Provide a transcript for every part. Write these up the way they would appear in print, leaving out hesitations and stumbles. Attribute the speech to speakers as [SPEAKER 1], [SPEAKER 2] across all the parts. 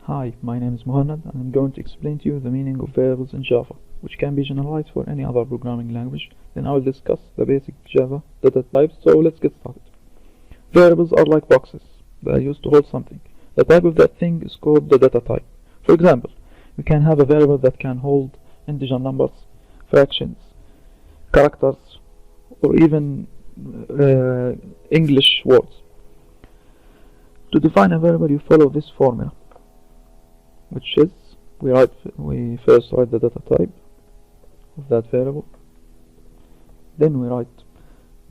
[SPEAKER 1] Hi, my name is Mohanad and I'm going to explain to you the meaning of variables in Java, which can be generalized for any other programming language. Then I will discuss the basic Java data types, so let's get started. Variables are like boxes. They are used to hold something. The type of that thing is called the data type. For example, we can have a variable that can hold integer numbers, fractions, characters, or even English words. To define a variable, you follow this formula, which is we first write the data type of that variable, then we write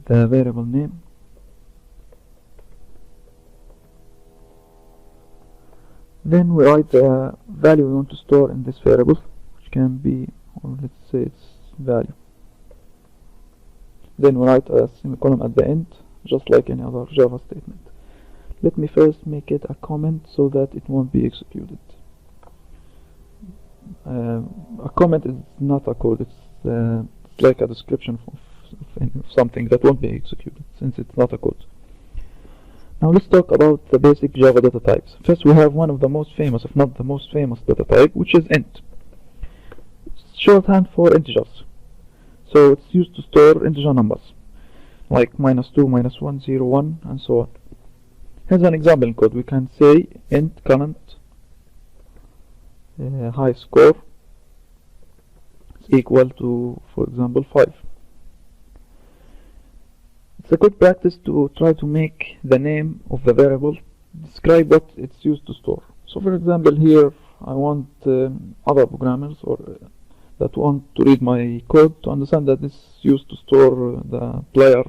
[SPEAKER 1] the variable name, then we write the value we want to store in this variable, which can be, or let's say it's value. Then we write a semicolon at the end, just like any other Java statement. Let me first make it a comment so that it won't be executed. A comment is not a code, it's like a description of something that won't be executed, since it's not a code. Now let's talk about the basic Java data types. First we have one of the most famous, if not the most famous data type, which is int. It's shorthand for integers. So it's used to store integer numbers, like -2, -1, 0, 1, and so on. Here's an example in code. We can say int current high score is equal to, for example, 5. It's a good practice to try to make the name of the variable describe what it's used to store. So for example, here I want other programmers or that want to read my code to understand that this is used to store the player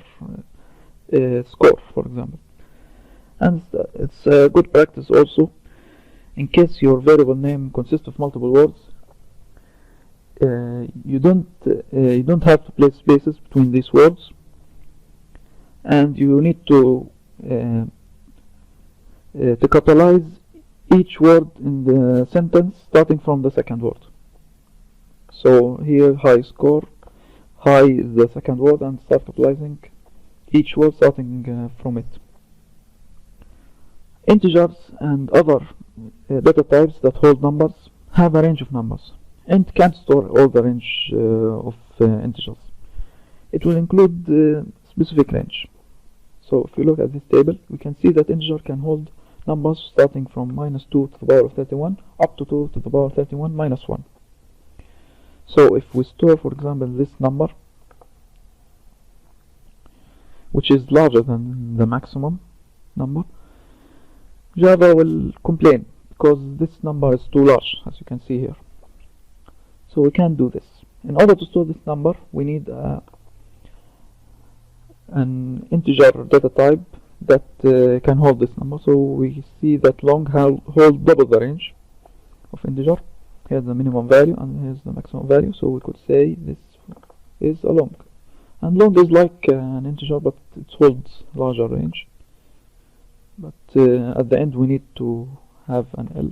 [SPEAKER 1] score, for example. And it's a good practice also, in case your variable name consists of multiple words, you don't have to place spaces between these words, and you need to capitalize each word in the sentence starting from the second word. So here high score, high is the second word, and start capitalizing each word starting from it. Integers and other data types that hold numbers have a range of numbers. Int can't store all the range of integers. It will include specific range. So if we look at this table, we can see that integer can hold numbers starting from -2 to the power of 31 up to 2 to the power of 31 minus 1. So if we store, for example, this number, which is larger than the maximum number, Java will complain because this number is too large, as you can see here. So we can't do this. In order to store this number, we need an integer data type that can hold this number. So we see that long hold double the range of integer. Here's the minimum value and here's the maximum value. So we could say this is a long. And long is like an integer, but it holds larger range. But at the end we need to have an L.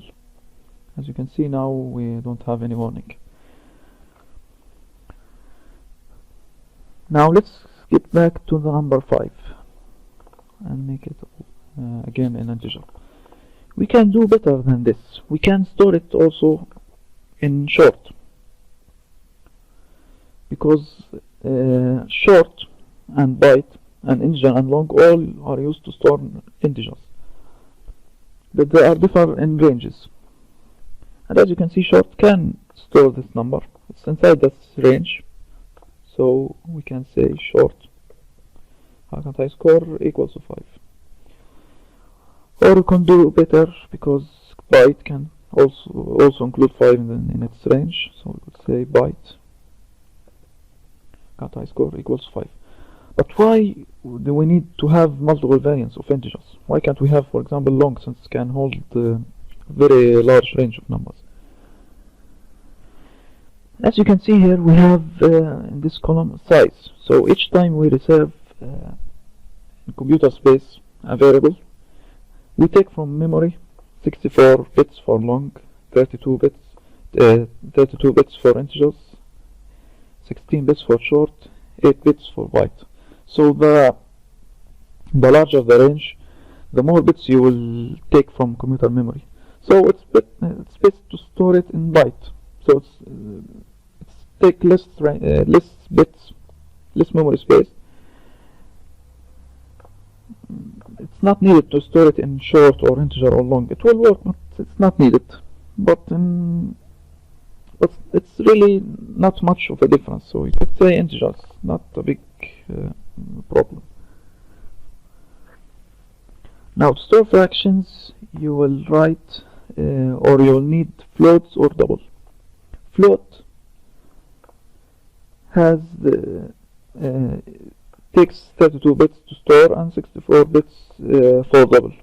[SPEAKER 1] As you can see now, we don't have any warning. Now let's get back to the number 5 and make it again an integer. We can do better than this. We can store it also in short, because short and byte and integer and long all are used to store integers, but they are different in ranges. And as you can see, short can store this number. It's inside this range, so we can say short high score equals to 5. Or we can do better, because byte can also include 5 in its range, so we could say byte high score equals 5. But why do we need to have multiple variants of integers? Why can't we have, for example, long, since it can hold a very large range of numbers? As you can see here, we have in this column size. So each time we reserve in computer space a variable, we take from memory 64 bits for long, 32 bits for integers, 16 bits for short, 8 bits for byte. So the larger the range, the more bits you will take from computer memory. So it's best to store it in byte. So it's take less bits, less memory space. It's not needed to store it in short or integer or long. It will work, but it's not needed. But it's really not much of a difference. So you could say integers, not a big problem. Now to store fractions, you will write or you'll need floats or double. Float has takes 32 bits to store and 64 bits for double.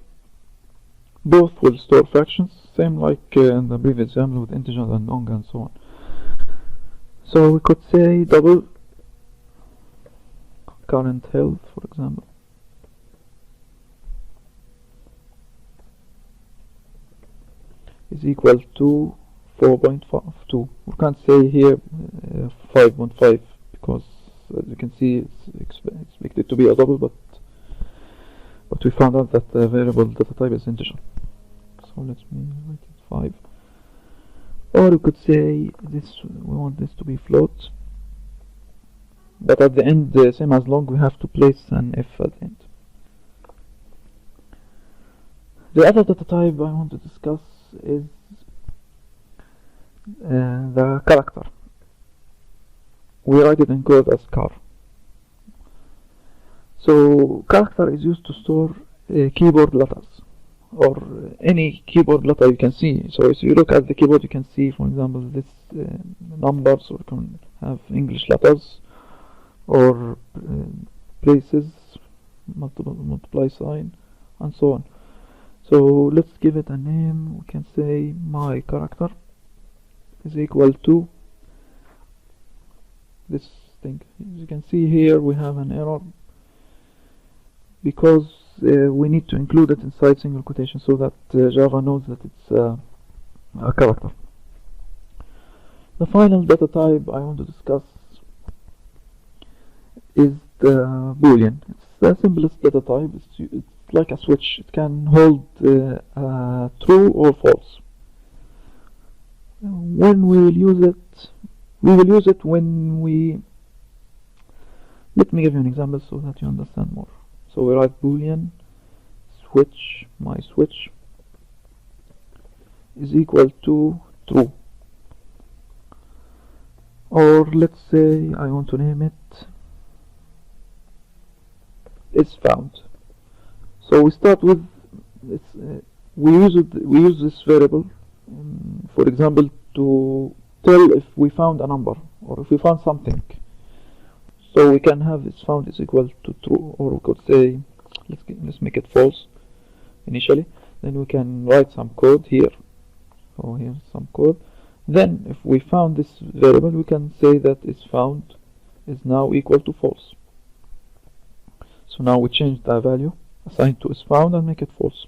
[SPEAKER 1] Both will store fractions, same like in the previous example with integers and long and so on. So we could say double current health, for example, is equal to 4.52. We can't say here 5.5 because as you can see it's expected to be a double, but we found out that the variable data type is integer. So let me write it 5. Or we could say this, we want this to be float, but at the end, same as long, we have to place an f at the end. The other data type I want to discuss is the character. We write it in code as char. So character is used to store keyboard letters or any keyboard letter you can see. So if you look at the keyboard, you can see, for example, this numbers, or you can have English letters or places, multiply sign, and so on. So let's give it a name. We can say my character is equal to this thing. As you can see here, we have an error because we need to include it inside single quotation so that Java knows that it's a character. The final data type I want to discuss is the Boolean. It's the simplest data type. It's like a switch. It can hold true or false. When we will use it, when we... Let me give you an example so that you understand more. So we write Boolean switch, my switch is equal to true. Or let's say I want to name it is found. So we start with we use this variable, for example, to tell if we found a number or if we found something. So we can have is found is equal to true, or we could say let's make it false initially. Then we can write some code here. So here's some code. Then if we found this variable, we can say that is found is now equal to false. So now we change the value assigned to is found and make it false.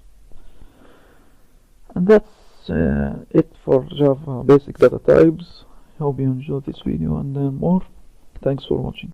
[SPEAKER 1] And that's it for Java basic data types. I hope you enjoyed this video and learn more. Thanks for watching.